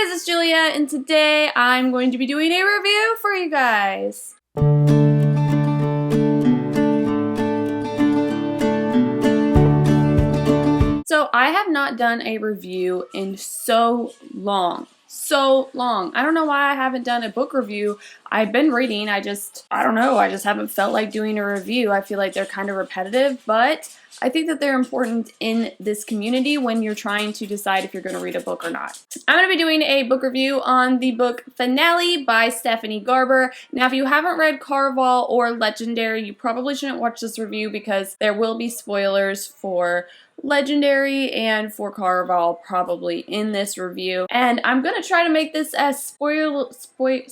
guys, it's Julia, and today I'm going to be doing a review for you guys. So I have not done a review in so long. I don't know why I haven't done a book review. I've been reading, I don't know, I just haven't felt like doing a review. I feel like they're kind of repetitive, but I think that they're important in this community when you're trying to decide if you're going to read a book or not. I'm going to be doing a book review on the book Finale by Stephanie Garber. Now, if you haven't read Caraval or Legendary, you probably shouldn't watch this review because there will be spoilers for Legendary and for Caraval probably in this review. And I'm going to try to make this as spoiler-free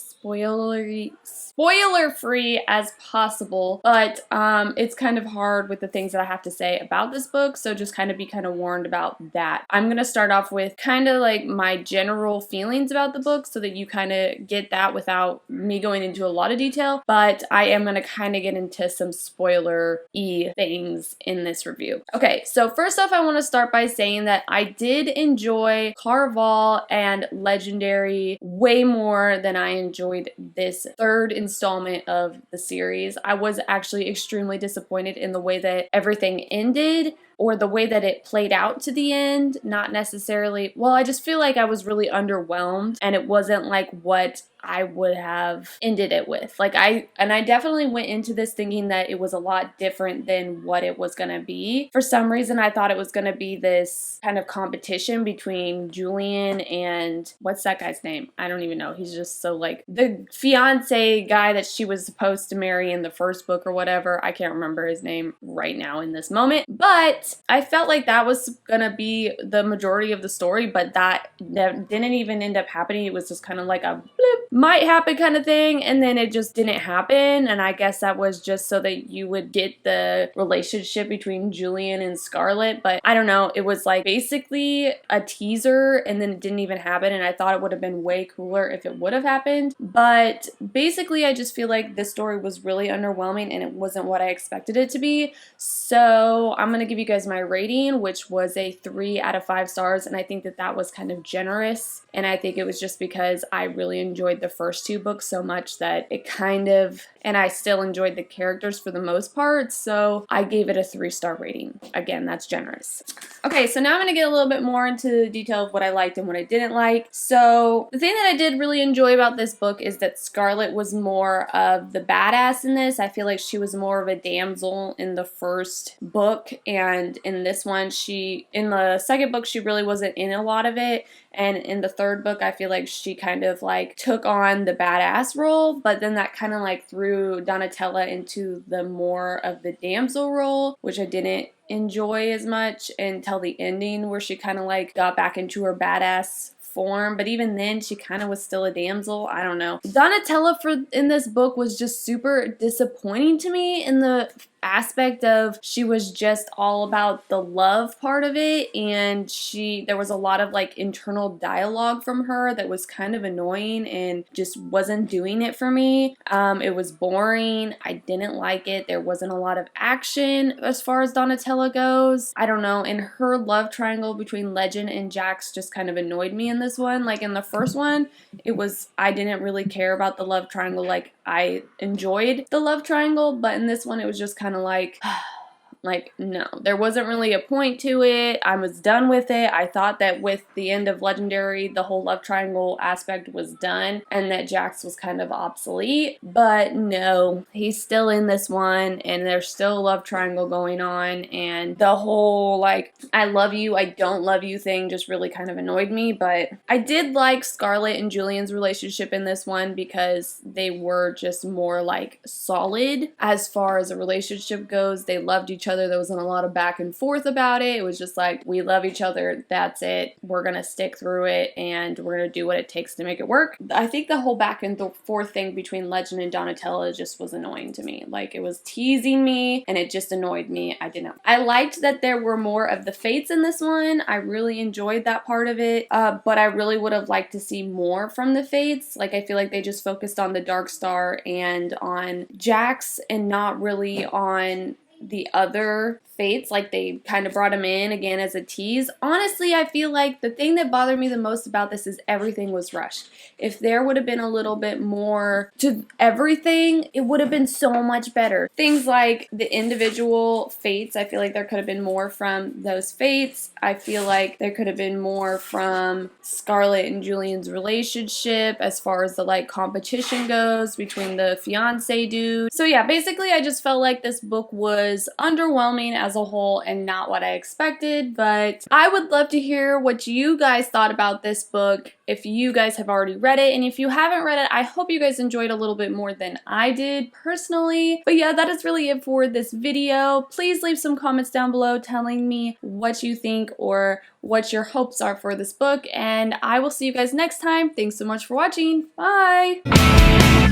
as possible, but it's kind of hard with the things that I have to say about this book, so just kind of be warned about that. I'm going to start off with kind of like my general feelings about the book so that you kind of get that without me going into a lot of detail, but I am going to kind of get into some spoiler-y things in this review. Okay, so first off, I want to start by saying that I did enjoy Caraval and Legendary way more than I enjoyed this third installment of the series. I was actually extremely disappointed in the way that everything ended, or the way that it played out to the end. Not necessarily, well, I just feel like I was really underwhelmed, and it wasn't like what I would have ended it with. I definitely went into this thinking that it was a lot different than what it was gonna be. For some reason, I thought it was gonna be this kind of competition between Julian and, what's that guy's name? I don't even know. He's just so like, the fiance guy that she was supposed to marry in the first book or whatever. I can't remember his name right now in this moment, but I felt like that was gonna be the majority of the story, but that didn't even end up happening. It was just kind of like a blip, might happen kind of thing, and then it just didn't happen. And I guess that was just so that you would get the relationship between Julian and Scarlett, but I don't know, it was like basically a teaser and then it didn't even happen, and I thought it would have been way cooler if it would have happened. But basically I just feel like this story was really underwhelming and it wasn't what I expected it to be. So I'm gonna give you guys my rating, which was a 3 out of 5 stars, and I think that that was kind of generous, and I think it was just because I really enjoyed the first 2 books so much that it kind of, and I still enjoyed the characters for the most part, so I gave it a 3-star rating. Again, that's generous. Okay, so now I'm going to get a little bit more into the detail of what I liked and what I didn't like. So the thing that I did really enjoy about this book is that Scarlett was more of the badass in this. I feel like she was more of a damsel in the first book, and in this one, in the second book, she really wasn't in a lot of it. And in the third book, I feel like she kind of like took on the badass role, but then that kind of like threw Donatella into the more of the damsel role, which I didn't enjoy as much until the ending, where she kind of like got back into her badass form, but even then she kind of was still a damsel. I don't know. Donatella in this book was just super disappointing to me in the aspect of she was just all about the love part of it, and there was a lot of like internal dialogue from her that was kind of annoying and just wasn't doing it for me. It was boring. I didn't like it. There wasn't a lot of action as far as Donatella goes. I don't know, and her love triangle between Legend and Jax just kind of annoyed me in this one. Like in the first one, I didn't really care about the love triangle. Like I enjoyed the love triangle, but in this one it was just kind of like no, there wasn't really a point to it. I was done with it. I thought that with the end of Legendary, the whole love triangle aspect was done and that Jax was kind of obsolete, but no, he's still in this one and there's still a love triangle going on, and the whole like I love you, I don't love you thing just really kind of annoyed me. But I did like Scarlett and Julian's relationship in this one because they were just more like solid as far as a relationship goes. They loved each other. There wasn't a lot of back and forth about it. It was just like, we love each other, that's it, we're gonna stick through it and we're gonna do what it takes to make it work. I think the whole back and forth thing between Legend and Donatella just was annoying to me. Like it was teasing me and it just annoyed me. I liked that there were more of the fates in this one. I really enjoyed that part of it, but I really would have liked to see more from the fates. Like I feel like they just focused on the Dark Star and on Jax and not really on the other fates, like they kind of brought him in again as a tease. Honestly, I feel like the thing that bothered me the most about this is everything was rushed. If there would have been a little bit more to everything, it would have been so much better. Things like the individual fates, I feel like there could have been more from those fates. I feel like there could have been more from Scarlett and Julian's relationship as far as the like competition goes between the fiance dude. So yeah, basically I just felt like this book was underwhelming as a whole and not what I expected, but I would love to hear what you guys thought about this book if you guys have already read it, and if you haven't read it, I hope you guys enjoyed a little bit more than I did personally. But yeah, that is really it for this video. Please leave some comments down below telling me what you think or what your hopes are for this book, and I will see you guys next time. Thanks so much for watching. Bye!